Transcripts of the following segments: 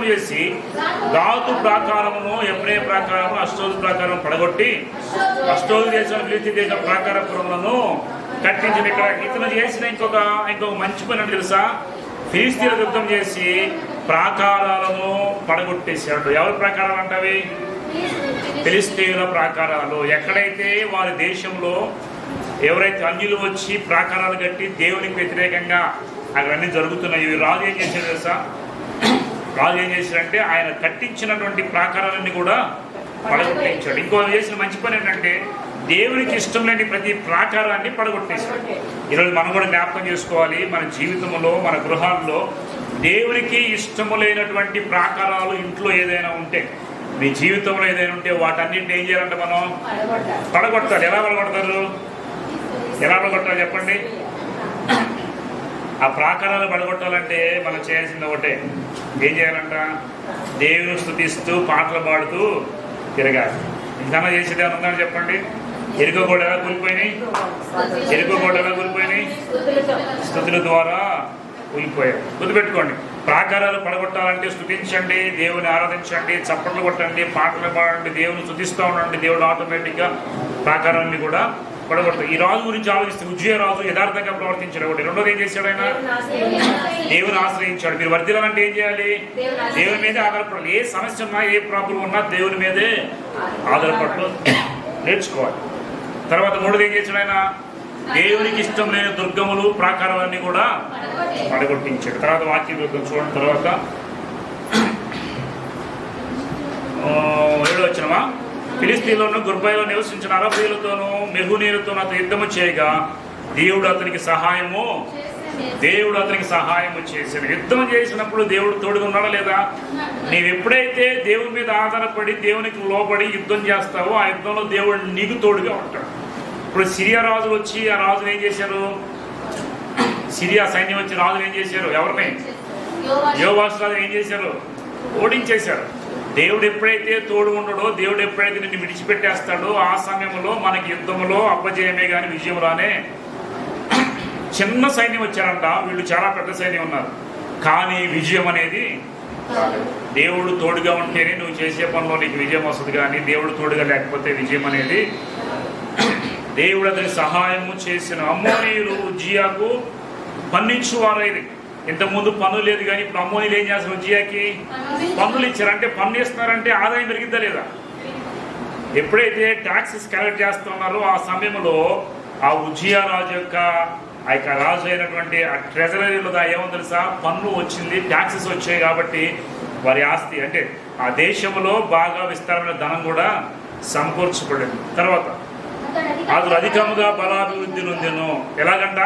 చేసి గాతు ప్రాకారమును ఎబ్రే ప్రాకారము అష్టోదు ప్రాకారం పడగొట్టి అష్టోదు దేశం ఫిలిస్తీ దేశం ప్రాకారపురములను కట్టించిన. ఇక్కడ ఇతను చేసిన ఇంకొక మంచి పని అంటే తెలుసా, ఫిలిస్తీన్ల యుద్ధం చేసి ప్రాకారాలను పడగొట్టేశాడు. ఎవరి ప్రాకారాలు అంటవి? ఫిలిస్తీన్ల ప్రాకారాలు. ఎక్కడైతే వారి దేశంలో ఎవరైతే అన్యులు వచ్చి ప్రాకారాలు కట్టి దేవునికి వ్యతిరేకంగా అక్కడ అన్ని జరుగుతున్నాయి. ఇవి రాజు ఏం చేశాడు తెలుసా? రాజు ఏం చేశాడంటే ఆయన కట్టించినటువంటి ప్రాకారాలన్నీ కూడా పడగొట్టించాడు. ఇంకో చేసిన మంచి పని ఏంటంటే దేవునికి ఇష్టం లేని ప్రతి ప్రాకారాన్ని పడగొట్టేశాడు. ఈరోజు మనం కూడా జ్ఞాపకం చేసుకోవాలి, మన జీవితంలో మన గృహాల్లో దేవునికి ఇష్టము లేనటువంటి ప్రాకారాలు ఇంట్లో ఏదైనా ఉంటే, మీ జీవితంలో ఏదైనా ఉంటే వాటన్నింటినీ ఏం చేయాలంటే మనం పడగొట్టాలి. ఎలా పడగొడతారు? ఎలా పడగొట్టాలి చెప్పండి? ఆ ప్రాకారాలు పడగొట్టాలంటే మనం చేయాల్సింది ఒకటే, ఏం చేయాలంట? దేవుని స్తుతిస్తూ పాటలు పాడుతూ తిరగాలి. ఇంకన్నా చేసేది ఏమైనా ఉందని చెప్పండి? ఎరుకో గోడ ఎలా కూలిపోయినాయి? ఎరుకో గోడ ఎలా కూలిపోయినాయి? స్తుతుల ద్వారా కూలిపోయాయి. గుర్తుపెట్టుకోండి, ప్రాకారాలు పడగొట్టాలంటే స్తుతించండి, దేవుని ఆరాధించండి, చప్పట్లు కొట్టండి, పాటలు పాడండి, దేవుని స్తుతిస్తూ ఉండండి. దేవుడు ఆటోమేటిక్గా ప్రాకారాన్ని కూడా పడగొడతాడు. ఈ రాజు గురించి ఆలోచిస్తే ఉజ్జియా రాజు యథార్థంగా ప్రవర్తించాడు. ఒకటి. రెండోది ఏం చేశాడు? ఆయన దేవుని ఆశ్రయించాడు. మీరు వర్ధిల్లాలంటే ఏం చేయాలి? దేవుని మీదే ఆధారపడాలి. ఏ సమస్య ఉన్నా, ఏ ప్రాబ్లం ఉన్నా దేవుని మీదే ఆధారపడటం నేర్చుకోవాలి. తర్వాత మూడోది ఏం చేశాడు? ఆయన దేవునికి ఇష్టం లేని దుర్గములు ప్రాకారాలన్నీ కూడా పడగొట్టించాడు. తర్వాత వాక్యం చూడండి. తర్వాత 7వ వచనమా, ఫిలిస్తీన్లోను గుర్బాయిలో నివసించిన అరబీలతోనూ మెహూనీలతోనూ అతను యుద్ధము చేయగా దేవుడు అతనికి సహాయము చేశాడు. యుద్ధం చేసినప్పుడు దేవుడు తోడుగా ఉన్నాడా లేదా? నీవు ఎప్పుడైతే దేవుని మీద ఆధారపడి దేవునికి లోబడి యుద్ధం చేస్తావో ఆ యుద్ధంలో దేవుడు నీకు తోడుగా ఉంటాడు. ఇప్పుడు సిరియా రాజులు వచ్చి ఆ రాజులు ఏం చేశారు? సిరియా సైన్యం వచ్చి రాజులు ఏం చేశారు? ఎవరిని? యోవాషు రాజు ఏం చేశారు? ఓడించేశారు. దేవుడు ఎప్పుడైతే తోడు ఉండడో, దేవుడు ఎప్పుడైతే నిన్ను విడిచిపెట్టేస్తాడో ఆ సమయంలో మనకి యుద్ధంలో అపజయమే కానీ విజయం రానే. చిన్న సైన్యం వచ్చారంట, వీళ్ళు చాలా పెద్ద సైన్యం ఉన్నారు, కానీ విజయం అనేది దేవుడు తోడుగా ఉంటేనే నువ్వు చేసే పనిలో నీకు విజయం వస్తుంది. కానీ దేవుడు తోడుగా లేకపోతే విజయం అనేది. దేవుడు అతని సహాయము చేసిన. అమ్మోనీయులు ఉజ్జియాకు పన్నించువారైంది. ఇంతకుముందు పన్ను లేదు, కానీ ఇప్పుడు అమ్మోనీలు ఏం చేస్తారు? ఉజ్జియాకి పన్నులు ఇచ్చారు. అంటే పన్ను ఇస్తున్నారంటే ఆదాయం పెరిగిద్దా లేదా? ఎప్పుడైతే ట్యాక్సెస్ కలెక్ట్ చేస్తున్నారో ఆ సమయంలో ఆ ఉజ్జియా రాజు యొక్క రాజు అయినటువంటి ఆ ట్రెజరీలో ఏమో తెలుసా? పన్ను వచ్చింది, ట్యాక్సెస్ వచ్చాయి. కాబట్టి వారి ఆస్తి అంటే ఆ దేశంలో బాగా విస్తారమైన ధనం కూడా సమకూర్చబడింది. తర్వాత అతను అధికంగా బలాభివృద్ధి నొందెను. ఎలాగంట?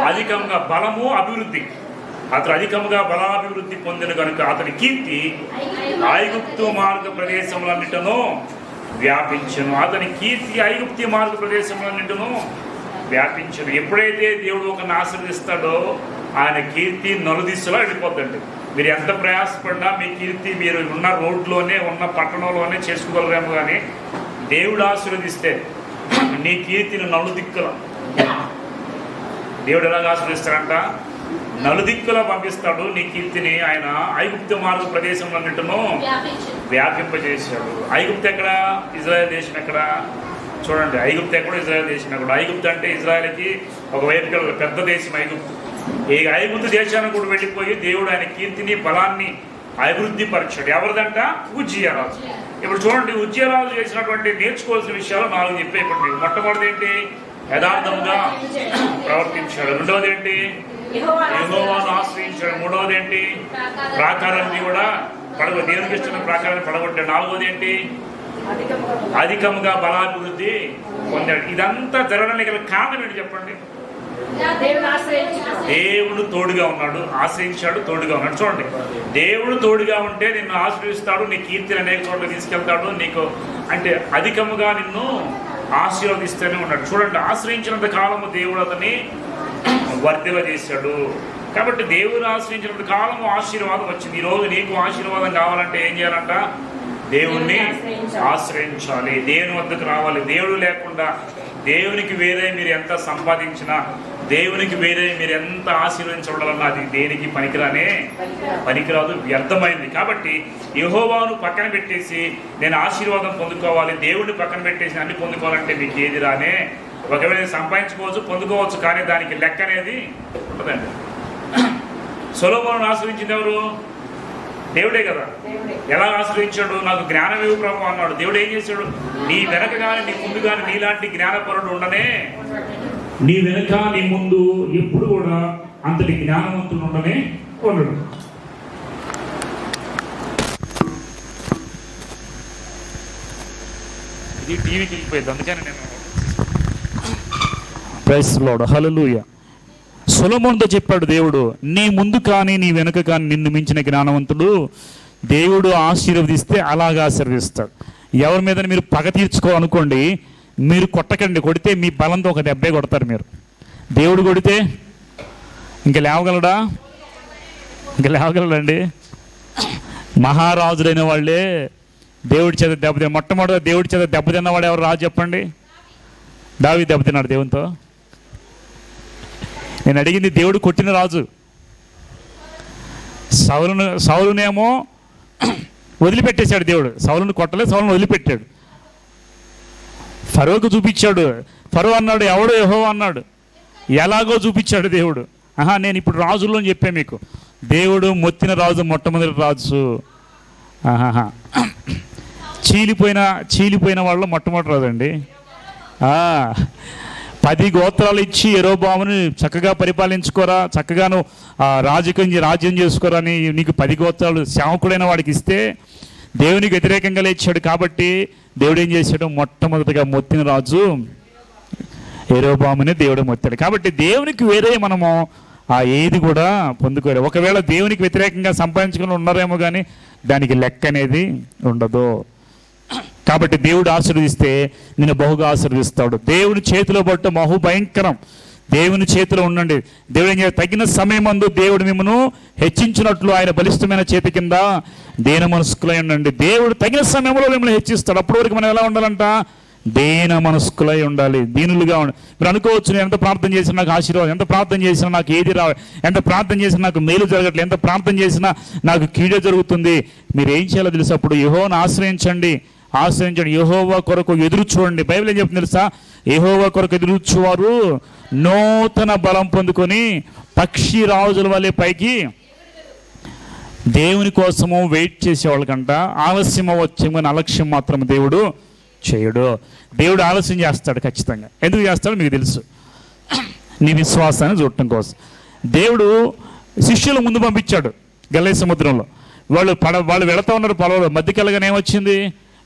అధికంగా బలము అభివృద్ధి. అతను అధికంగా బలాభివృద్ధి పొందిన కనుక అతని కీర్తి ఐగుప్తు మార్గ ప్రదేశములన్నిటినూ వ్యాపించను. అతని కీర్తి ఐగుప్తు మార్గ ప్రదేశములన్నిటినూ వ్యాపించను. ఎప్పుడైతే దేవుడు ఒకరిని ఆశీర్వదిస్తాడో ఆయన కీర్తి నలుదిశలో వెళ్ళిపోద్దండి. మీరు ఎంత ప్రయాసపడినా మీ కీర్తి మీరు ఉన్న రోడ్లోనే ఉన్న పట్టణంలోనే చేసుకోగలరేమో, కానీ దేవుడు ఆశీర్వదిస్తే నీ కీర్తిని నలుదిక్కుల దేవుడు ఎలాగ ఆశీర్వదిస్తాడంట? నలుదిక్కులా పంపిస్తాడు నీ కీర్తిని. ఆయన ఐగుప్తు మార్గ ప్రదేశంలన్నింటినూ వ్యాపింపజేశాడు. ఐగుప్తు ఎక్కడ? ఇజ్రాయెల్ దేశం ఎక్కడ? చూడండి, ఐగుప్తు ఎక్కడో ఇజ్రాయెల్ దేశం ఎక్కడ. ఐగుప్తు అంటే ఇజ్రాయెల్కి ఒకవైపు పెద్ద దేశం ఐగుప్తు. ఈ ఐగుప్తు దేశానికి కూడా వెళ్ళిపోయి దేవుడు ఆయన కీర్తిని బలాన్ని అభివృద్ధి పరిచాడు. ఎవరిదంట? ఉజ్జియా రాజు. ఇప్పుడు చూడండి, ఉజ్జియా రాజు చేసినటువంటి నేర్చుకోవాల్సిన విషయాలు 4 చెప్పేపండి. మొట్టమొదటి ఏంటి? యథార్థంగా ప్రవర్తించాడు. రెండవది ఏంటి? యెహోవాను ఆశ్రయించాడు. మూడవది ఏంటి? ప్రాకారాన్ని కూడా దేవునికి ఇస్తున్న ప్రాకారాన్ని పడగొట్టాడు. నాలుగవది ఏంటి? అధికంగా బలాభివృద్ధి పొందాడు. ఇదంతా జరగడానికి గల కారణం ఏంటి చెప్పండి? దేవుడు తోడుగా ఉన్నాడు, ఆశ్రయించాడు, తోడుగా ఉన్నాడు. చూడండి, దేవుడు తోడుగా ఉంటే నిన్ను ఆశ్రయిస్తాడు, నీ కీర్తిని అనేక చోట్ల తీసుకెళ్తాడు. నీకు అంటే అధికముగా నిన్ను ఆశీర్వదిస్తూనే ఉన్నాడు. చూడండి, ఆశ్రయించినంత కాలము దేవుడు అతన్ని వర్ధిల్ల చేశాడు. కాబట్టి దేవుడు ఆశ్రయించినంత కాలము ఆశీర్వాదం వచ్చింది. ఈరోజు నీకు ఆశీర్వాదం కావాలంటే ఏం చేయాలంట? దేవుణ్ణి ఆశ్రయించాలి, దేవుని వద్దకు రావాలి. దేవుడు లేకుండా దేవునికి వేరే మీరు ఎంత సంపాదించినా దేవునికి వేరే మీరు ఎంత ఆశీర్వదించబడాలన్నా అది దేనికి పనికిరాదు, వ్యర్థమైంది. కాబట్టి యెహోవాను పక్కన పెట్టేసి నేను ఆశీర్వాదం పొందుకోవాలి, దేవుడిని పక్కన పెట్టేసి అన్ని పొందుకోవాలంటే మీకు ఏది రానే. ఒకవేళ సంపాదించుకోవచ్చు, పొందుకోవచ్చు, కానీ దానికి లెక్క అనేది ఉండదండి. సొలొమోనును ఆశ్రయించింది ఎవరు? దేవుడే కదా. ఎలా ఆశ్రయించాడు? నాకు జ్ఞానం ఇవ్వు ప్రభు అన్నాడు. దేవుడు ఏం చేశాడు? నీ వెనక కానీ నీ ముందు కానీ నీలాంటి జ్ఞానపరుడు ఉండనే, నీ వెనక నీ ముందు ఎప్పుడు కూడా అంతటి జ్ఞానవంతుడు ఉండనే ఉండడు. ఇది టీవీకి వెళ్ళిపోయింది, అందుకని నేను ప్రైస్ లార్డ్ హల్లెలూయా. సొలొమోనుతో చెప్పాడు దేవుడు, నీ ముందు కానీ నీ వెనుక కానీ నిన్ను మించిన జ్ఞానవంతుడు దేవుడు ఆశీర్వదిస్తే అలాగా ఆశీర్వదిస్తాడు. ఎవరి మీద మీరు పగ తీర్చుకోవాలనుకోండి, మీరు కొట్టకండి, కొడితే మీ బలంతో ఒక దెబ్బే కొడతారు. మీరు దేవుడు కొడితే ఇంక లేవగలడా? ఇంక లేవగలడండి? మహారాజులైన వాళ్ళే దేవుడి చేత దెబ్బతిన్న, మొట్టమొదటి దేవుడి చేత దెబ్బతిన్నవాడు ఎవరు? రాజు చెప్పండి. దావీదు దెబ్బతిన్నాడు దేవునితో. నేను అడిగింది దేవుడు కొట్టిన రాజు. సౌలునేమో వదిలిపెట్టేశాడు దేవుడు. సౌలును కొట్టలేదు, సౌలును వదిలిపెట్టాడు. ఫరోకు చూపించాడు. ఫరో అన్నాడు ఎవడో యెహోవా అన్నాడు. ఎలాగో చూపించాడు దేవుడు. నేను ఇప్పుడు రాజుల్లో చెప్పాను మీకు. దేవుడు మొత్తిన రాజు మొట్టమొదటి రాజు. చీలిపోయిన వాళ్ళు మొట్టమొదటి రాజు అండి. 10 గోత్రాలు ఇచ్చి యెరోబాముని చక్కగా పరిపాలించుకోరా, చక్కగాను రాజ్యం చేసుకోరా అని నీకు 10 గోత్రాలు సేవకుడైన వాడికి ఇస్తే దేవునికి వ్యతిరేకంగా లేచాడు. కాబట్టి దేవుడు ఏం చేశాడు? మొట్టమొదటిగా మొత్తిన రాజు యెరోబాముని దేవుడు మొత్తాడు. కాబట్టి దేవునికి వేరే మనము ఏది కూడా పొందుకోలేదు. ఒకవేళ దేవునికి వ్యతిరేకంగా సంపాదించుకుని ఉన్నారేమో కానీ దానికి లెక్క అనేది ఉండదు. కాబట్టి దేవుడు ఆశీర్వదిస్తే నిన్ను బహుగా ఆశీర్వదిస్తాడు. దేవుని చేతిలో పట్టు బహు భయంకరం. దేవుని చేతిలో ఉండండి. దేవుడు ఏం చేయాలి? తగిన సమయమందు దేవుడు మిమ్మను హెచ్చించినట్లు ఆయన బలిష్టమైన చేతి కింద దీన మనస్కులై ఉండండి. దేవుడు తగిన సమయంలో మిమ్మల్ని హెచ్చిస్తాడు. అప్పటి వరకు మనం ఎలా ఉండాలంట? దీన మనస్కులై ఉండాలి, దీనులుగా ఉండాలి. మీరు అనుకోవచ్చు, నేను ఎంత ప్రార్థన చేసినా నాకు ఆశీర్వాదం, ఎంత ప్రార్థన చేసినా నాకు ఏది రావాలి, ఎంత ప్రార్థన చేసినా నాకు మేలు జరగట్లేదు, ఎంత ప్రార్థన చేసినా నాకు కీడే జరుగుతుంది. మీరు ఏం చేయాలో తెలుసు? అప్పుడు యెహోవాను ఆశ్రయించండి. యెహోవా కొరకు ఎదురు చూడండి. బైబిల్ ఏం చెప్తుంది తెలుసా? యెహోవా కొరకు ఎదురుచూవారు నూతన బలం పొందుకొని పక్షి రాజుల వలె పైకి. దేవుని కోసము వెయిట్ చేసేవాళ్ళకంట ఆలస్యం వచ్చేమని అలక్ష్యం మాత్రం దేవుడు చేయడు. దేవుడు ఆలస్యం చేస్తాడు ఖచ్చితంగా. ఎందుకు చేస్తాడో మీకు తెలుసు. నీ విశ్వాసాన్ని చూడటం కోసం దేవుడు శిష్యుల ముందు పంపించాడు గలిలయ సముద్రంలో. వాళ్ళు వెళతా ఉన్నారు పొలంలో. మధ్యకెళ్ళగానే ఏమొచ్చింది?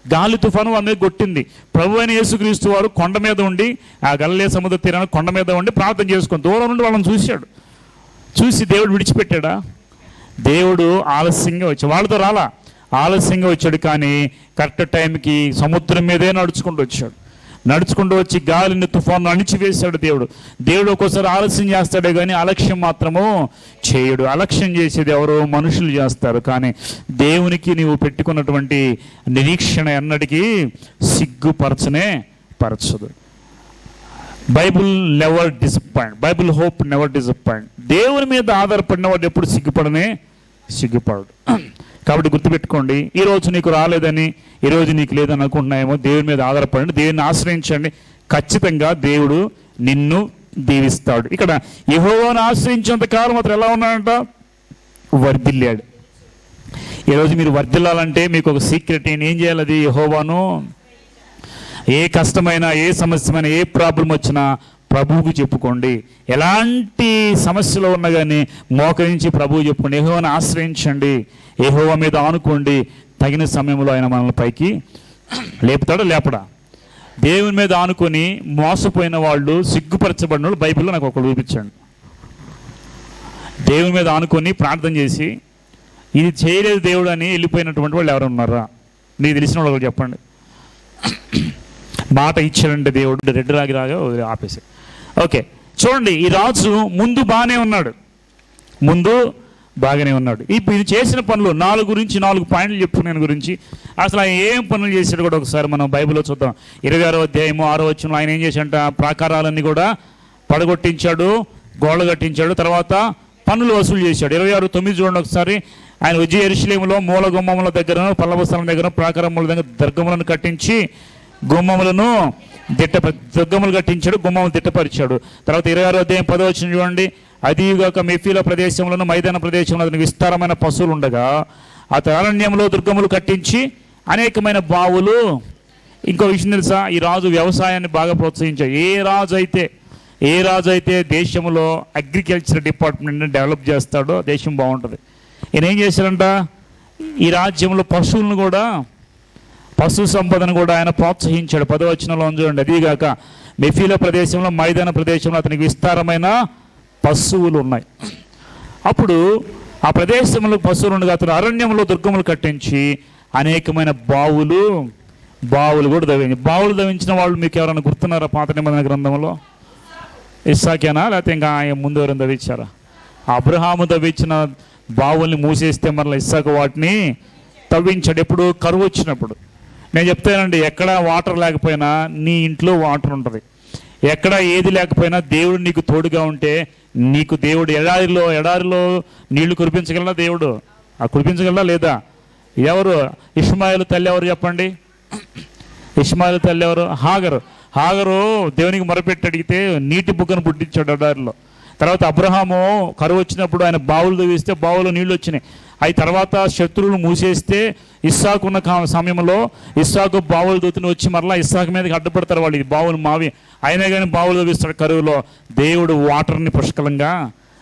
గాలి తుఫాను వాళ్ళ మీద కొట్టింది. ప్రభు అయిన యేసుక్రీస్తు వారు కొండ మీద ఉండి, ఆ గలిలయ సముద్ర తీరాన్ని కొండ మీద ఉండి ప్రార్థన చేసుకొని దూరం నుండి వాళ్ళని చూశాడు. చూసి దేవుడు విడిచిపెట్టాడా? దేవుడు ఆలస్యంగా వచ్చాడు. వాళ్ళతో రాలా, ఆలస్యంగా వచ్చాడు. కానీ కరెక్ట్ టైంకి సముద్రం మీదే నడుచుకుంటూ వచ్చాడు. నడుచుకుంటూ వచ్చి గాలిని తుఫాను అణిచివేశాడు దేవుడు. దేవుడు ఒక్కోసారి ఆలస్యం చేస్తాడే కానీ అలక్ష్యం మాత్రము చేయడు. అలక్ష్యం చేసేది ఎవరో మనుషులు చేస్తారు. కానీ దేవునికి నీవు పెట్టుకున్నటువంటి నిరీక్షణ ఎన్నటికీ పరచదు. Bible never disappoint. Bible hope never disappoint. దేవుని మీద ఆధారపడిన వాడు ఎప్పుడు సిగ్గుపడడు. కాబట్టి గుర్తుపెట్టుకోండి, ఈరోజు నీకు రాలేదని, ఈరోజు నీకు లేదని అనుకుంటున్నాయేమో, దేవుని మీద ఆధారపడండి, దేవుని ఆశ్రయించండి. ఖచ్చితంగా దేవుడు నిన్ను దీవిస్తాడు. ఇక్కడ యెహోవాను ఆశ్రయించేంత కాలం మాత్రం ఎలా ఉన్నాడంట? వర్ధిల్లాడు. ఈరోజు మీరు వర్ధిల్లాలంటే మీకు ఒక సీక్రెట్. ఏం చేయాలి? అది యెహోవాను ఏ కష్టమైనా, ఏ సమస్యమైనా, ఏ ప్రాబ్లం వచ్చినా ప్రభువుకు చెప్పుకోండి. ఎలాంటి సమస్యలో ఉన్నా కానీ మోకరించి ప్రభువు చెప్పుకోండి. యెహోవాను ఆశ్రయించండి, యెహోవా మీద ఆనుకోండి. తగిన సమయంలో ఆయన మనల్ని పైకి లేపడా? దేవుని మీద ఆనుకొని మోసపోయిన వాళ్ళు, సిగ్గుపరచబడిన వాళ్ళు బైబిల్లో నాకు ఒకడు చూపించండి. దేవుని మీద ఆనుకొని ప్రార్థన చేసి ఇది చేయలేదు దేవుడు అని వెళ్ళిపోయినటువంటి వాళ్ళు ఎవరు ఉన్నారా? నీకు తెలిసిన వాళ్ళు చెప్పండి. మాట ఇచ్చాడంటే దేవుడు రెడ్డి రాగా ఆపేసి. ఓకే, చూడండి, ఈ రాజు ముందు బాగానే ఉన్నాడు. ఇప్పుడు ఇది చేసిన పనులు 4 పాయింట్లు చెప్పుకునే గురించి, అసలు ఆయన ఏం పనులు చేశాడు కూడా ఒకసారి మనం బైబిల్లో చూద్దాం. 26వ అధ్యాయము 6వ వచనంలో ఆయన ఏం చేశాడంట? ప్రాకారాలన్నీ కూడా పడగొట్టించాడు, గోడలు కట్టించాడు, తర్వాత పన్నులు వసూలు చేశాడు. 26:9 చూడండి ఒకసారి. ఆయన వచ్చి యెరూషలేములో మూల గుమ్మముల దగ్గర, పల్లవస్థలం దగ్గర, ప్రాకారముల దగ్గర దుర్గములను కట్టించి గుమ్మములను దుర్గములు కట్టించాడు, గుమ్మములు దిట్టపరిచాడు. తర్వాత 26:10 చూడండి. అదిగాక మెఫీల ప్రదేశంలోను మైదాన ప్రదేశంలో అతనికి విస్తారమైన పశువులు ఉండగా అతను అరణ్యంలో దుర్గములు కట్టించి అనేకమైన బావులు. ఇంకో విషయం తెలుసా, ఈ రాజు వ్యవసాయాన్ని బాగా ప్రోత్సహించాడు. ఏ రాజు అయితే దేశంలో అగ్రికల్చర్ డిపార్ట్మెంట్ని డెవలప్ చేస్తాడో దేశం బాగుంటుంది. ఈయన ఏం చేశాడంట, ఈ రాజ్యంలో పశు సంపదను కూడా ఆయన ప్రోత్సహించాడు. 10వ వచనంలో చూడండి. అదిగాక మెఫీల ప్రదేశంలో మైదాన ప్రదేశంలో అతనికి విస్తారమైన పశువులు ఉన్నాయి. అప్పుడు ఆ ప్రదేశంలో పశువులు ఉండగా అతను అరణ్యంలో దుర్గములు కట్టించి అనేకమైన బావులు కూడా దవ్వించి. బావులు దవ్వించిన వాళ్ళు మీకు ఎవరైనా గుర్తున్నారా పాత నిబంధన గ్రంథంలో? ఇస్సాకేనా, లేకపోతే ఇంకా ముందు ఎవరైనా దవ్వించారా? అబ్రహాము దవ్వించిన బావుల్ని మూసేస్తే మరలా ఇస్సాకు వాటిని తవ్వించాడు. ఎప్పుడు? కరువు వచ్చినప్పుడు. నేను చెప్తానండి, ఎక్కడ వాటర్ లేకపోయినా నీ ఇంట్లో వాటర్ ఉంటుంది. ఎక్కడ ఏది లేకపోయినా దేవుడు నీకు తోడుగా ఉంటే నీకు దేవుడు ఎడారిలో నీళ్లు కురిపించగలరా? దేవుడు కురిపించగలరా లేదా? ఎవరు? ఇష్మాయేలు తల్లి ఎవరు చెప్పండి? ఇష్మాయేలు తల్లి ఎవరు? హాగరు దేవునికి మొరపెట్టి అడిగితే నీటి బుగ్గను పుట్టించాడు ఎడారిలో. తర్వాత అబ్రహాము కరువు వచ్చినప్పుడు ఆయన బావులు తవ్విస్తే బావులో నీళ్ళు వచ్చినాయి. అవి తర్వాత శత్రువులు మూసేస్తే ఇస్సాకున్న సమయంలో ఇస్సాకు బావులు దొత్తుని వచ్చి మరలా ఇస్సాకు మీదకి అడ్డుపడతారు వాళ్ళు. ఇది బావులు మావి అయినా కానీ బావులు తవ్విస్తాడు. కరువులో దేవుడు వాటర్ని పుష్కలంగా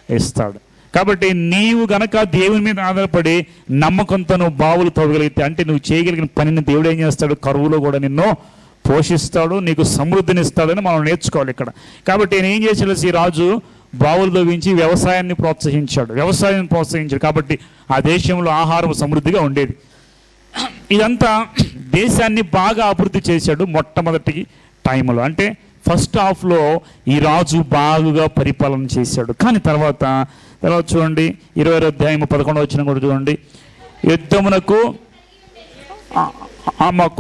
ఇస్తాడు. కాబట్టి నీవు గనక దేవుని మీద ఆధారపడి నమ్మకంతో నువ్వు బావులు తవ్వగలిగితే, అంటే నువ్వు చేయగలిగిన పనిని దేవుడు ఏం చేస్తాడు? కరువులో కూడా నిన్ను పోషిస్తాడు, నీకు సమృద్ధిని ఇస్తాడని మనం నేర్చుకోవాలి ఇక్కడ. కాబట్టి నేను ఏం చేసాడు? ఈ రాజు బావులు తవ్వించి వ్యవసాయాన్ని ప్రోత్సహించాడు. కాబట్టి ఆ దేశంలో ఆహారం సమృద్ధిగా ఉండేది. ఇదంతా దేశాన్ని బాగా అభివృద్ధి చేశాడు మొట్టమొదటి టైంలో. అంటే ఫస్ట్ హాఫ్లో ఈ రాజు బాగా పరిపాలన చేశాడు. కానీ తర్వాత చూడండి 20:11 కూడా చూడండి. యుద్ధమునకు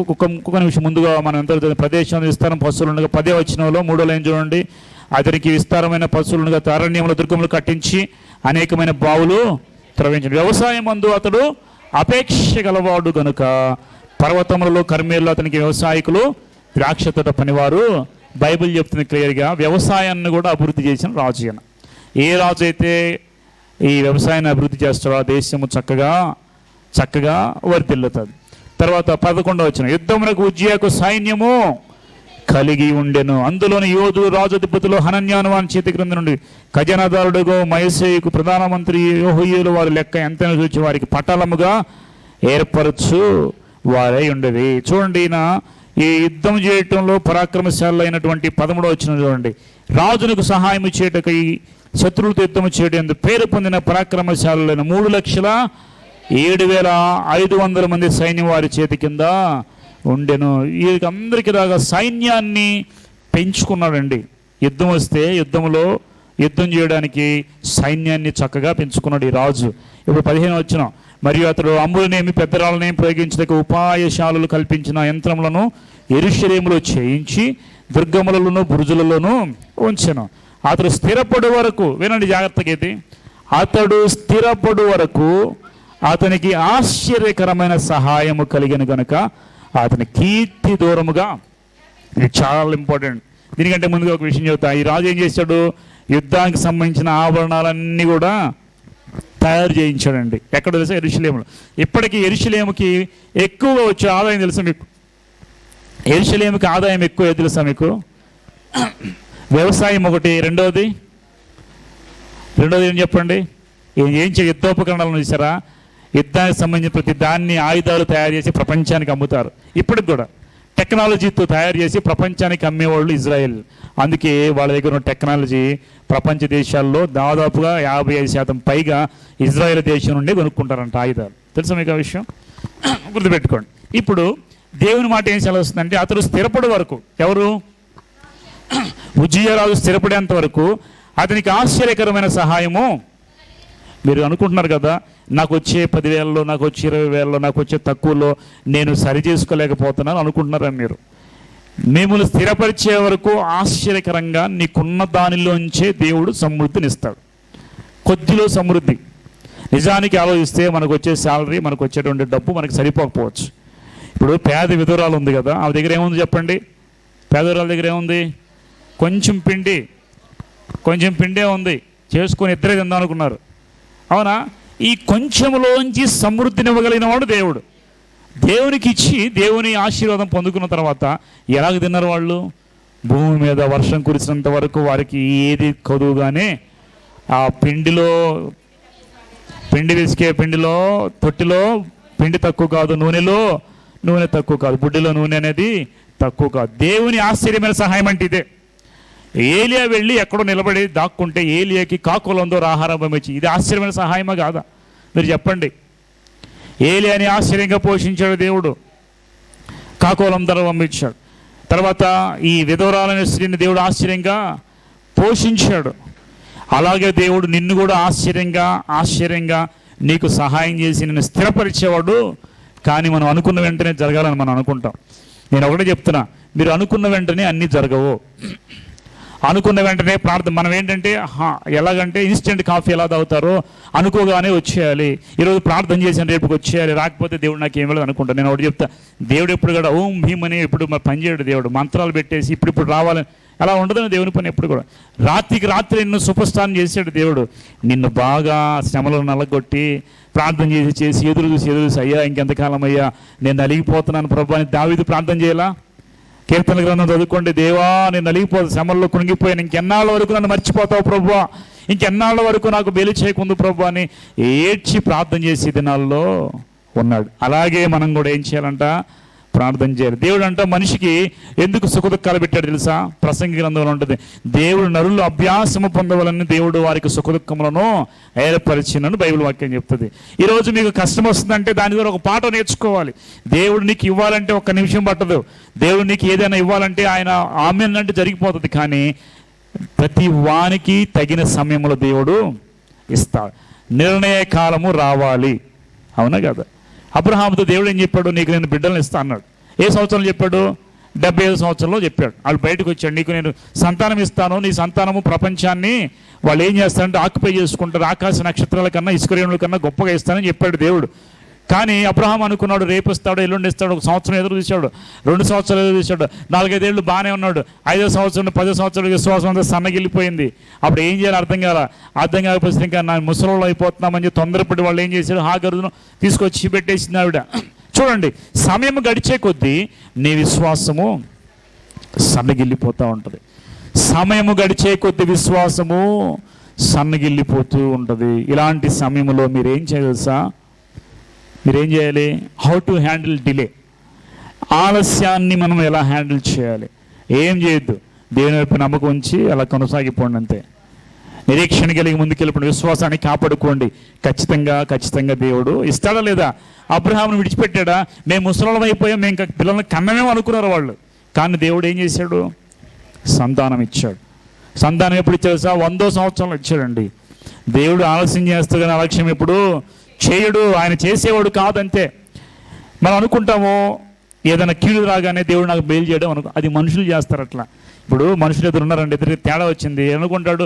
ఒక్క నిమిషం ముందుగా మనం ఎంత ప్రదేశం విస్తారం పశువులు ఉండగా 10వ వచనంలో 3వ లైన్ చూడండి. అతనికి విస్తారమైన పశువులు ఉండగా అరణ్యంలో దుర్గములు కట్టించి అనేకమైన బావులు త్రవించాడు. వ్యవసాయం అందు అతడు అపేక్ష గలవాడు గనుక పర్వతములలో కర్మేల్లో అతనికి వ్యవసాయకులు, ద్రాక్ష తోట పనివారు. బైబిల్ చెప్తుంది క్లియర్గా, వ్యవసాయాన్ని కూడా అభివృద్ధి చేసిన రాజు ఆయన. ఏ రాజు అయితే ఈ వ్యవసాయాన్ని అభివృద్ధి చేస్తాడో ఆ దేశము చక్కగా వర్ధిల్లుతుంది. తర్వాత 11వ వచనం. యుద్ధమునకు ఉజ్జియాకు సైన్యము కలిగి ఉండెను. అందులోని యోధులు రాజధిపతులు హనన్యాను వాని చేతి క్రింద నుండి ఖజానాదారుడుగో మయసేయుకు ప్రధానమంత్రి యెహోయాలు వారి లెక్క ఎంతైనా చూచి వారికి పటాలముగా ఏర్పరచు వారై ఉండేది. చూడండి, ఈయన ఈ యుద్ధం చేయటంలో పరాక్రమశాలు అయినటువంటి 13వ వచనం చూడండి. రాజునకు సహాయం చేయటకై శత్రువులతో యుద్ధం చేయడం పేరు పొందిన పరాక్రమశాలైన 3,07,500 మంది సైన్యం వారి చేతి కింద ఉండెను. వీరికి దాకా సైన్యాన్ని పెంచుకున్నాడండి. యుద్ధం వస్తే యుద్ధం చేయడానికి సైన్యాన్ని చక్కగా పెంచుకున్నాడు ఈ రాజు. ఇప్పుడు 15వ వచనం. మరియు అతడు అంబులనేమి పెద్దరాళ్ళనేమి ప్రయోగించడానికి ఉపాయశాలలు కల్పించిన యంత్రములను యెరూషలేములో చేయించి దుర్గములలోను బురుజులలోనూ ఉంచెను. అతడు స్థిరపడు వరకు, వినండి జాగ్రత్తగా, ఇది అతడు స్థిరపడు వరకు అతనికి ఆశ్చర్యకరమైన సహాయము కలిగిన గనుక అతని కీర్తి దూరముగా. ఇది చాలా ఇంపార్టెంట్. దీనికంటే ముందుగా ఒక విషయం చెబుతా. ఈ రాజు ఏం చేశాడు? యుద్ధానికి సంబంధించిన ఆభరణాలన్నీ కూడా తయారు చేయించాడండి. ఎక్కడ తెలుసా? యెరూషలేములో. ఇప్పటికీ యెరూషలేముకి ఎక్కువగా వచ్చే ఆదాయం తెలుసా మీకు? యెరూషలేముకి ఆదాయం ఎక్కువ తెలుసా మీకు? వ్యవసాయం ఒకటి. రెండోది ఏం చెప్పండి? ఏం యుద్ధోపకరణాలను చూసారా? యుద్ధానికి సంబంధించిన ప్రతి దాన్ని ఆయుధాలు తయారు చేసి ప్రపంచానికి అమ్ముతారు. ఇప్పటికి కూడా టెక్నాలజీతో తయారు చేసి ప్రపంచానికి అమ్మేవాళ్ళు ఇజ్రాయెల్. అందుకే వాళ్ళ దగ్గర ఉన్న టెక్నాలజీ ప్రపంచ దేశాల్లో దాదాపుగా 55% పైగా ఇజ్రాయెల్ దేశం నుండి కొనుక్కుంటారంట ఆయుధాలు. తెలుసా మీకు ఆ విషయం? గుర్తుపెట్టుకోండి. ఇప్పుడు దేవుని మాట ఏం సెలవుస్తుందంటే అతడు స్థిరపడే వరకు, ఎవరు? ఉజ్జియా రాజు స్థిరపడేంత వరకు అతనికి ఆశ్చర్యకరమైన సహాయము. మీరు అనుకుంటున్నారు కదా, నాకు వచ్చే 10,000లో, నాకు వచ్చే 20,000లో, నాకు వచ్చే తక్కువలో నేను సరి చేసుకోలేకపోతున్నాను అనుకుంటున్నారా మీరు? మిమ్మల్ని స్థిరపరిచే వరకు ఆశ్చర్యకరంగా నీకున్న దానిలోంచే దేవుడు సమృద్ధినిస్తాడు. కొద్దిలో సమృద్ధి. నిజానికి ఆలోచిస్తే మనకు వచ్చే శాలరీ, మనకు వచ్చేటువంటి డబ్బు మనకు సరిపోకపోవచ్చు. ఇప్పుడు పేద విధురాలు ఉంది కదా, ఆమె దగ్గర ఏముంది చెప్పండి? పేదవిధురాల దగ్గర ఏముంది? కొంచెం పిండే ఉంది, చేసుకొని ఇద్దరే తిందాం అనుకున్నారు. అవునా? ఈ కొంచెంలోంచి సమృద్ధినివ్వగలిగిన వాడు దేవుడు. దేవునికి ఇచ్చి దేవుని ఆశీర్వాదం పొందుకున్న తర్వాత ఎలాగ తిన్నారు వాళ్ళు? భూమి మీద వర్షం కురిసినంత వరకు వారికి ఏది కొదువుగానే ఆ పిండి పిసికే పిండిలో, తొట్టిలో పిండి తక్కువ కాదు, నూనె తక్కువ కాదు, బుడ్డిలో నూనె అనేది తక్కువ కాదు. దేవుని ఆశ్చర్యమైన సహాయం అంటే ఇదే. ఏలియా వెళ్ళి ఎక్కడో నిలబడి దాక్కుంటే ఏలియాకి కాకులందో ఆహారం పంపించి, ఇది ఆశ్చర్యమైన సహాయమా కాదా? మీరు చెప్పండి. ఏలియాని ఆశ్చర్యంగా పోషించాడు దేవుడు, కాకోలం ధర పంపించాడు. తర్వాత ఈ విధవరాలైన స్త్రీని దేవుడు ఆశ్చర్యంగా పోషించాడు. అలాగే దేవుడు నిన్ను కూడా ఆశ్చర్యంగా నీకు సహాయం చేసి నిన్ను స్థిరపరిచేవాడు. కానీ మనం అనుకున్న వెంటనే జరగాలని మనం అనుకుంటాం. నేను ఒకటే చెప్తున్నా, మీరు అనుకున్న వెంటనే అన్నీ జరగవు. అనుకున్న వెంటనే ప్రార్థన. మనం ఏంటంటే ఎలాగంటే ఇన్స్టెంట్ కాఫీ ఎలా తాగుతారో అనుకోగానే వచ్చేయాలి. ఈరోజు ప్రార్థన చేసిన రేపుకి వచ్చేయాలి, రాకపోతే దేవుడు నాకు ఏం వెళ్ళదు అనుకుంటా. నేను ఒకటి చెప్తా, దేవుడు ఎప్పుడు కూడా ఓం భీమ్ అని ఎప్పుడు పనిచేయడు. దేవుడు మంత్రాలు పెట్టేసి ఇప్పుడు రావాలని అలా ఉండదని దేవుని పని ఎప్పుడు కూడా. రాత్రికి రాత్రి నిన్ను సూపర్ చేసాడు దేవుడు. నిన్ను బాగా శ్రమలో నలగొట్టి ప్రార్థన చేసి ఎదురు చూసి అయ్యా ఇంకెంతకాలం అయ్యా నేను నలిగిపోతున్నాను ప్రభు అని దావీదు ప్రార్థన చేయాలా? కీర్తన గ్రంథం చదువుకోండి. దేవా నేను నలిగిపోతాను, శ్రమల్లో కుణిగిపోయాను, ఇంకెన్నాళ్ళ వరకు నన్ను మర్చిపోతావు ప్రభు, ఇంకెన్నాళ్ళ వరకు నాకు బెలి చేయకుందు ప్రభు అని ఏడ్చి ప్రార్థన చేసే దినాల్లో ఉన్నాడు. అలాగే మనం కూడా ఏం చేయాలంట? ప్రార్థన చేయాలి. దేవుడు అంట మనిషికి ఎందుకు సుఖదుఖాలు పెట్టాడు తెలుసా? ప్రసంగి గ్రంథంలో ఉంటుంది, దేవుడు నరులు అభ్యాసము పొందవాలని దేవుడు వారికి సుఖదుఖములను ఏర్పరిచినని బైబిల్ వాక్యం చెప్తుంది. ఈరోజు మీకు కష్టం వస్తుందంటే దాని ద్వారా ఒక పాట నేర్చుకోవాలి. దేవుడు నీకు ఇవ్వాలంటే ఒక్క నిమిషం పట్టదు. దేవుడు నీకు ఏదైనా ఇవ్వాలంటే ఆయన ఆమెన్ అంటే జరిగిపోతుంది. కానీ ప్రతి వానికి తగిన సమయంలో దేవుడు ఇస్తాడు. నిర్ణయ కాలము రావాలి. అవునా కదా? అబ్రహాముతో దేవుడు ఏం చెప్పాడు? నీకు నేను బిడ్డలను ఇస్తా అన్నాడు. ఏ సంవత్సరంలో చెప్పాడు? 75 సంవత్సరంలో చెప్పాడు. వాళ్ళు బయటకు వచ్చాడు, నీకు నేను సంతానం ఇస్తాను, నీ సంతానము ప్రపంచాన్ని వాళ్ళు ఏం చేస్తారంటే ఆక్యుపై చేసుకుంటారు, ఆకాశ నక్షత్రాల కన్నా ఇసుకరేణుల కన్నా గొప్పగా ఇస్తానని చెప్పాడు దేవుడు. కానీ అబ్రహాం అనుకున్నాడు రేపు ఇస్తాడు, ఎల్లుండి ఇస్తాడు. 1 సంవత్సరం ఎదురు చూశాడు, 2 సంవత్సరాలు ఎదురు చూశాడు, 4-5 ఏళ్ళు బాగానే ఉన్నాడు. 5వ సంవత్సరం 10 సంవత్సరాలు విశ్వాసం అంతా సన్నగిల్లిపోయింది. అప్పుడు ఏం చేయాలి అర్థం కాకపోతే ఇంకా నా ముసలిలో అయిపోతున్నామని తొందరపడి వాళ్ళు ఏం చేశారు? హాగరును తీసుకొచ్చి పెట్టేసింది ఆవిడ. చూడండి, సమయం గడిచే కొద్దీ నీ విశ్వాసము సన్నగిల్లిపోతూ ఉంటుంది. సమయము గడిచే కొద్దీ విశ్వాసము సన్నగిల్లిపోతూ ఉంటుంది. ఇలాంటి సమయంలో మీరేం చేయవలసా? మీరేం చేయాలి? How to handle delay. ఆలస్యాన్ని మనం ఎలా హ్యాండిల్ చేయాలి? ఏం చేయొద్దు, దేవుని వైపు నమ్మకం ఉంచి అలా కొనసాగిపోండి అంతే. నిరీక్షణ కలిగి ముందుకెళ్ళిపోండి, విశ్వాసాన్ని కాపాడుకోండి. ఖచ్చితంగా దేవుడు ఇస్తాడా లేదా? అబ్రహామును విడిచిపెట్టాడా? మేము ముసలం అయిపోయాం, మేము ఇంకా పిల్లల్ని కన్నమేమో అనుకున్నారు వాళ్ళు. కానీ దేవుడు ఏం చేశాడు? సంతానం ఇచ్చాడు. సంతానం ఎప్పుడు ఇచ్చాడు సార్? 100వ సంవత్సరంలో ఇచ్చాడండి. దేవుడు ఆలస్యం చేస్తాడు కానీ అలక్ష్యం ఎప్పుడు చేయడు. ఆయన చేసేవాడు కాదంతే. మనం అనుకుంటాము ఏదైనా కీడు రాగానే దేవుడు నాకు బెయిల్ చేయడం అది మనుషులు చేస్తారు అట్లా. ఇప్పుడు మనుషులు ఎదురు ఉన్నారండి, ఎదురు తేడా వచ్చింది అనుకుంటాడు,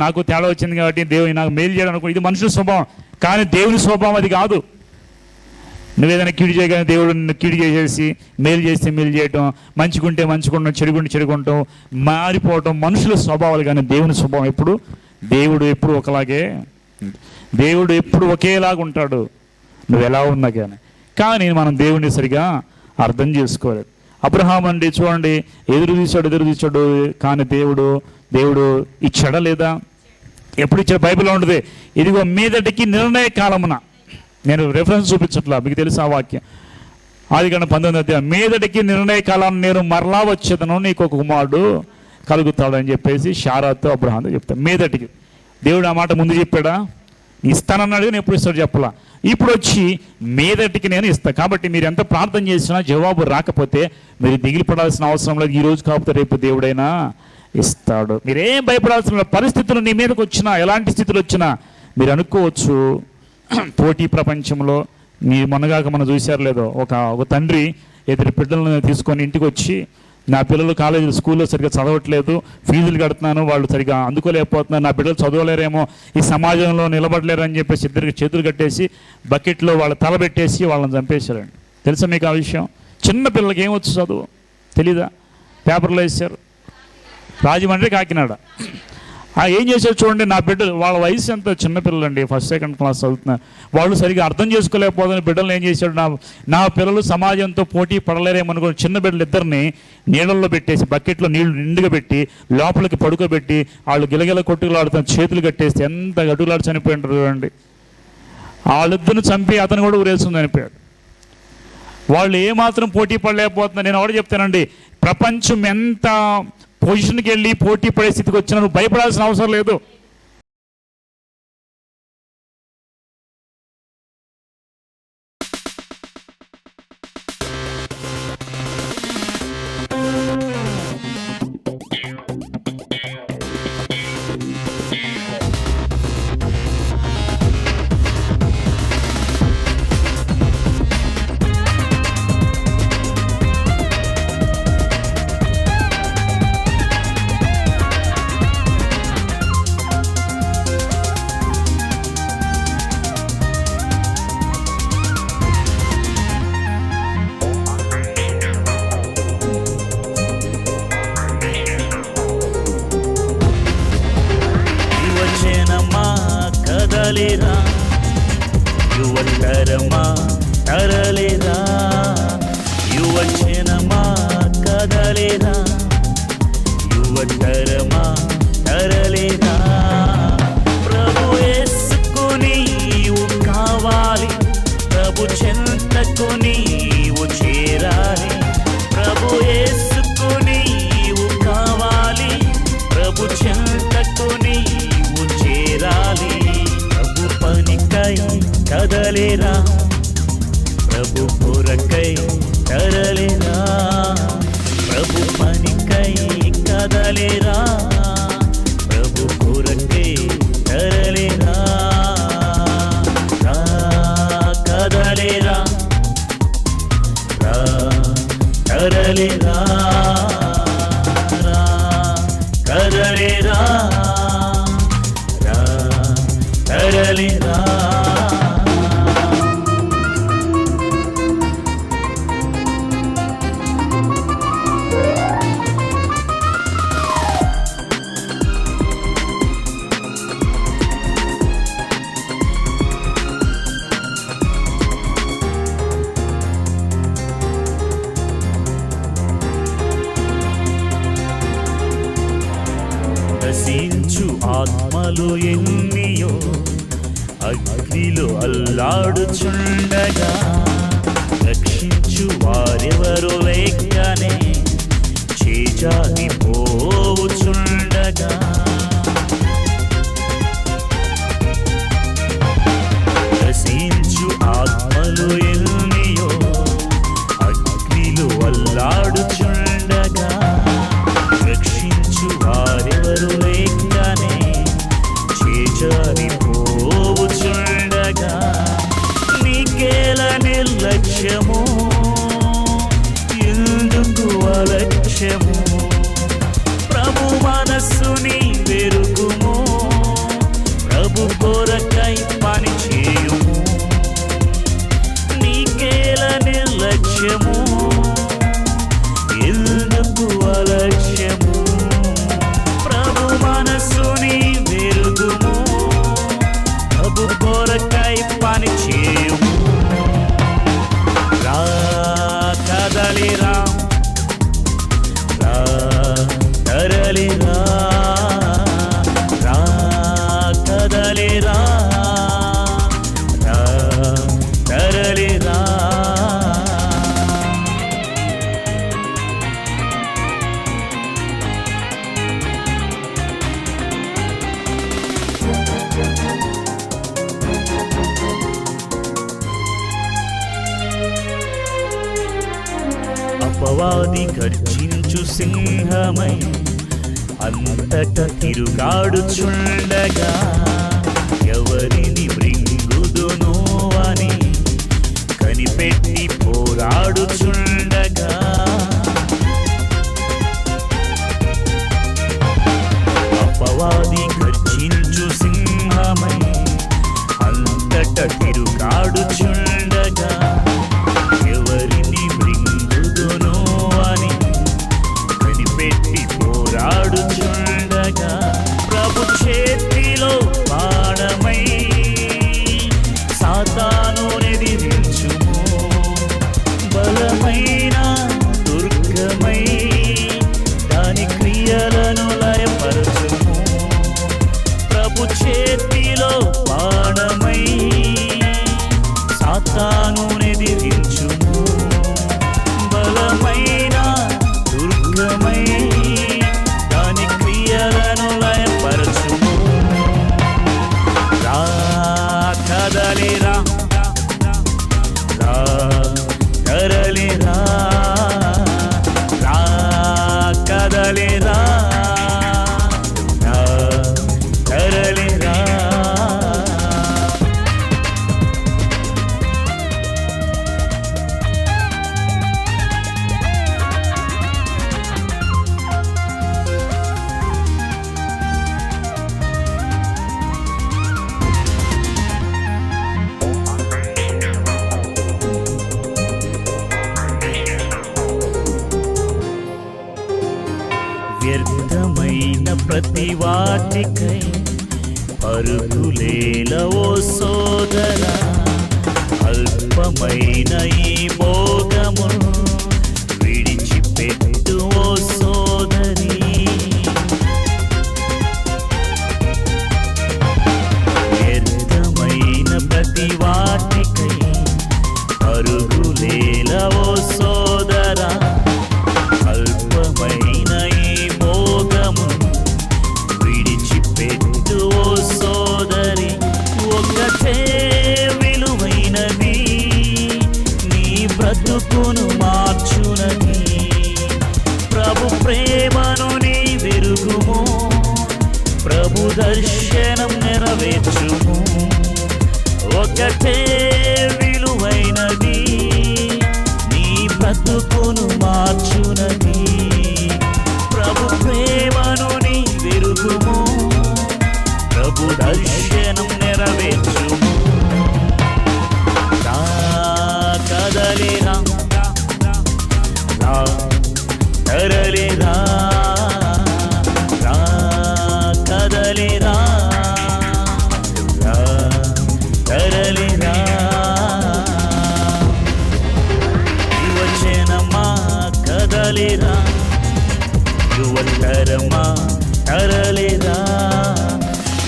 నాకు తేడా వచ్చింది కాబట్టి దేవుడు నాకు మేలు చేయడం అనుకో. ఇది మనుషుల స్వభావం. కానీ దేవుని స్వభావం అది కాదు. నువ్వేదైనా కీడు చేయగానే దేవుడు నిన్ను కీడు చేసేసి మేలు చేస్తే మేలు చేయటం, మంచిగుంటే మంచుకుంటాం, చెడుకుంటాం, మారిపోవటం మనుషుల స్వభావాలు. కానీ దేవుని స్వభావం ఎప్పుడు, దేవుడు ఎప్పుడు ఒకలాగే, దేవుడు ఎప్పుడు ఒకేలాగా ఉంటాడు నువ్వు ఎలా ఉన్నా కానీ మనం దేవుడిని సరిగా అర్థం చేసుకోలేదు. అబ్రహాం అండి చూడండి, ఎదురు చూశాడు కానీ దేవుడు ఇచ్చాడా లేదా? ఎప్పుడు ఇచ్చాడు? బైబిల్లో ఉంటుంది, ఇదిగో మీదటికి నిర్ణయ కాలమున. నేను రెఫరెన్స్ చూపించట్లా, మీకు తెలుసు ఆ వాక్యం. ఆదికాండం 19 మీదటికి నిర్ణయ కాలాన్ని నేను మరలా వచ్చేదను, నీకు ఒక కుమారుడు కలుగుతాడని చెప్పేసి శారాతో అబ్రహాంతో చెప్తాను. మీదటికి దేవుడు ఆ మాట ముందు చెప్పాడా? ఇస్తానన్నాడు, నేను ఎప్పుడు ఇస్తాడు చెప్పలా. ఇప్పుడు వచ్చి మీదటికి నేను ఇస్తాను. కాబట్టి మీరు ఎంత ప్రార్థన చేసినా జవాబు రాకపోతే మీరు దిగిలి పడాల్సిన అవసరం లేదు. ఈరోజు కాకపోతే రేపు దేవుడైనా ఇస్తాడు. మీరేం భయపడాల్సిన పరిస్థితులు నీ మీదకి వచ్చినా, ఎలాంటి స్థితులు వచ్చినా మీరు అనుకోవచ్చు పోటీ ప్రపంచంలో. మీ మొన్నగాక మనం చూశారు లేదో, ఒక తండ్రి ఇద్దరు బిడ్డలను తీసుకొని ఇంటికి వచ్చి నా పిల్లలు కాలేజీ స్కూల్లో సరిగ్గా చదవట్లేదు, ఫీజులు కడుతున్నాను, వాళ్ళు సరిగ్గా అందుకోలేకపోతున్నారు, నా బిడ్డలు చదవలేరేమో, ఈ సమాజంలో నిలబడలేరు అని చెప్పేసి ఇద్దరికి చేతులు కట్టేసి బకెట్లో వాళ్ళ తల పెట్టేసి వాళ్ళని చంపేశారండి. తెలుసా మీకు ఆ విషయం? చిన్న పిల్లలకి ఏమొచ్చు చదువు తెలీదా? పేపర్లో వేసారు. రాజమండ్రి, కాకినాడ. ఏం చేశారు చూడండి, నా బిడ్డలు వాళ్ళ వయసు ఎంత, చిన్నపిల్లలండి, ఫస్ట్ సెకండ్ క్లాస్ చదువుతున్నారు, వాళ్ళు సరిగ్గా అర్థం చేసుకోలేకపోతున్న బిడ్డలు ఏం చేశాడు, నా పిల్లలు సమాజంతో పోటీ పడలేరేమనుకుని చిన్న బిడ్డలు ఇద్దరిని నీళ్ళల్లో పెట్టేసి బకెట్లో నీళ్లు నిండుగా పెట్టి లోపలికి పడుకోబెట్టి వాళ్ళు గిలగిల కొట్టుకులాడుతున్న చేతులు కట్టేస్తే ఎంత గట్టులాడు చనిపోయింటారు చూడండి. వాళ్ళిద్దరిని చంపి అతను కూడా ఊరేస్తుంది చనిపోయాడు. వాళ్ళు ఏమాత్రం పోటీ పడలేకపోతున్నారు. నేను ఒకటి చెప్తానండి, ప్రపంచం ఎంత పొజిషన్కి వెళ్ళి పోటీ పడే స్థితికి వచ్చినా నువ్వు భయపడాల్సిన అవసరం లేదు. కదలేరా యువతరమా తరలేరా, యువజనమా కదలేరా, యువతరమా తరలేరా. ప్రభు యేసుకు నీవు కావాలి, ప్రభు చెంతకు నీవు చేరాలి. ప్రభు యేసుకు నీవు కావాలి, ప్రభు చెంతకు నీవు చేరాలి. ప్రభు పనికై కదలేరా, ప్రభు కొరకై తరలేరా, ప్రభు పనికై కదలేరా, ప్రభు కొరకై తరలేరా. కదలేరా, తరలేరా, కదలేరా, తరలేరా. నశించు ఆత్మలు ఎన్నియో అగ్నిలో అల్లాడుచుండగా, రక్షించు వారెవరు లేకనే చేజారి పోవుచుండగా, నశించు ఆత్మలు ఎన్నియో అగ్నిలో అల్లాడుచుండగా, రక్షించు వారెవరు లేకనే చేజారి పోవుచుండగా, నీకేల నిర్లక్ష్యము, ఎందుకు అలక్ష్యము, ప్రభు మనస్సుని వెరుగుము, ప్రభు కొరకై పని చేయుము. నీకేల నిర్లక్ష్యము, ఎందుకు అలక్ష్యము, ప్రభు మనస్సుని వెరుగుము, ప్రభు కొరకై పని చేయుము. కదలిరా, తరలిరా, కదలిరా, తరలిరా. అపవాది గర్జించు సింహమై అంతట తిరుగాడుచుండగా, ఎవరిని మృంగుదునో అని కనిపెట్టి పోరాడుచుండగా, చుట్ట తిరుగాడుచుండగా ఎవరిని మృంగుదును అని కనిపెట్టి పోరాడుచుండగా ప్రభు చేతిలో బాణమై సాతాను ఎదిరించుము. బలమైన దుర్గమై దాని క్రియలను లయపరచుము. ప్రభు చేతిలో బాణమై సాతాను ఎదిరించుము. బలమైన దుర్గమై దాని క్రియలను లయపరచుము. రా కదలిరా, రా కదలిరా, రా కదలిరా, రా కదలిరా. వ్యర్థమైన ప్రతి వాటికై పరుగులేలవో సోదరా, అల్పమైన ఈ భోగము విడిచిపెట్టు ఓ సోదరి. వ్యర్థమైన ప్రతి వాటికై పరుగులేలవో సోదరా, అల్పమైన ఈ భోగము విడిచిపెట్టు ఓ సోదరి. ఒకటే విలువైనది నీ బ్రతుకును మార్చునది. ప్రభు ప్రేమను నీ వెరుగుము, ప్రభు దర్శనం నెరవేర్చుము. ఒకటే విలువైనది నీ బ్రతుకును మార్చునది. ప్రభు ప్రేమను నీ వెరుగుము, ప్రభు దర్శనం నెరవేర్చుము. రా కదలిరా, రా కదలిరా, రా కదలిరా, రా కదలిరా. యువజనమా కదలిరా, యువతరమా కదలిరా,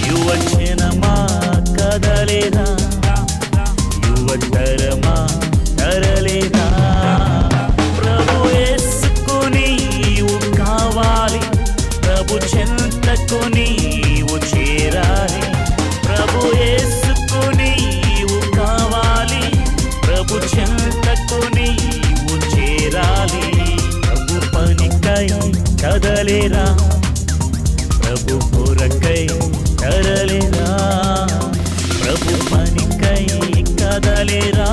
యువజనమా కదలిరా, యువతరమా కదలిరా. ప్రభు యేసుకు నీవు కావాలి, ప్రభు చెంతకు నీవు చేరాలి. ప్రభు యేసుకు నీవు కావాలి, ప్రభు చెంతకు నీవు చేరాలి. ప్రభు పనికై కదలిరా, ప్రభు కొరకై కదలిరా, ప్రభు పనికై కదలిరా.